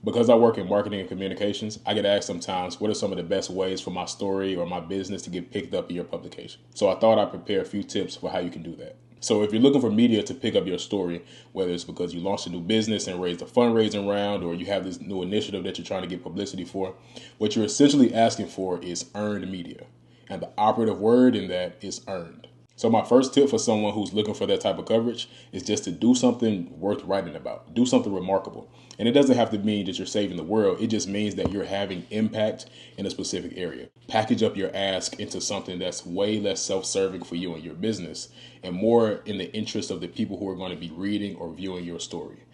Because I work in marketing and communications, I get asked sometimes what are some of the best ways for my story or my business to get picked up in your publication. So I thought I'd prepare a few tips for how you can do that. So if you're looking for media to pick up your story, whether it's because you launched a new business and raised a fundraising round, or you have this new initiative that you're trying to get publicity for, what you're essentially asking for is earned media. And the operative word in that is earned. So my first tip for someone who's looking for that type of coverage is just to do something worth writing about. Do something remarkable. And it doesn't have to mean that you're saving the world. It just means that you're having impact in a specific area. Package up your ask into something that's way less self-serving for you and your business and more in the interest of the people who are going to be reading or viewing your story.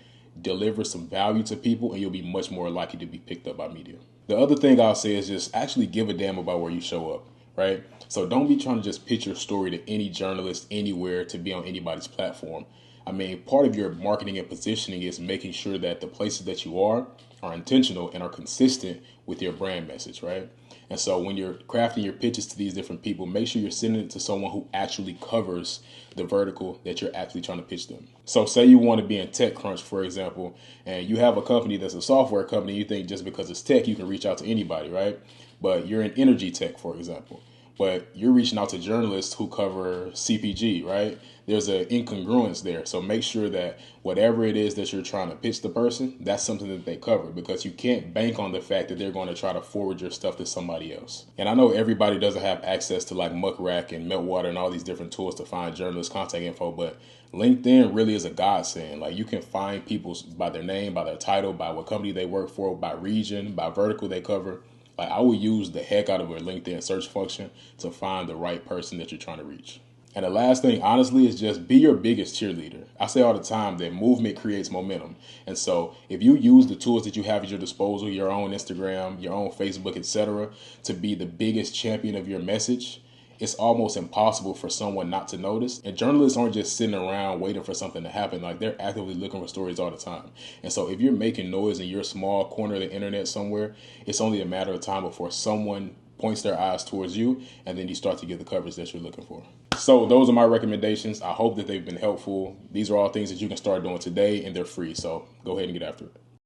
Deliver some value to people and you'll be much more likely to be picked up by media. The other thing I'll say is just actually give a damn about where you show up. Right? So don't be trying to just pitch your story to any journalist anywhere to be on anybody's platform. I mean, part of your marketing and positioning is making sure that the places that you are intentional and are consistent with your brand message, right? And so when you're crafting your pitches to these different people, make sure you're sending it to someone who actually covers the vertical that you're actually trying to pitch them. So say you want to be in TechCrunch, for example, and you have a company that's a software company, you think just because it's tech, you can reach out to anybody, right? But you're in energy tech, for example. But you're reaching out to journalists who cover CPG, right? There's an incongruence there. So make sure that whatever it is that you're trying to pitch the person, that's something that they cover, because you can't bank on the fact that they're going to try to forward your stuff to somebody else. And I know everybody doesn't have access to like Muckrack and Meltwater and all these different tools to find journalist contact info, but LinkedIn really is a godsend. Like you can find people by their name, by their title, by what company they work for, by region, by vertical they cover. Like I would use the heck out of a LinkedIn search function to find the right person that you're trying to reach. And the last thing, honestly, is just be your biggest cheerleader. I say all the time that movement creates momentum. And so if you use the tools that you have at your disposal, your own Instagram, your own Facebook, etc., to be the biggest champion of your message, it's almost impossible for someone not to notice. And journalists aren't just sitting around waiting for something to happen. Like they're actively looking for stories all the time. And so if you're making noise in your small corner of the internet somewhere, it's only a matter of time before someone points their eyes towards you and then you start to get the coverage that you're looking for. So those are my recommendations. I hope that they've been helpful. These are all things that you can start doing today and they're free. So go ahead and get after it.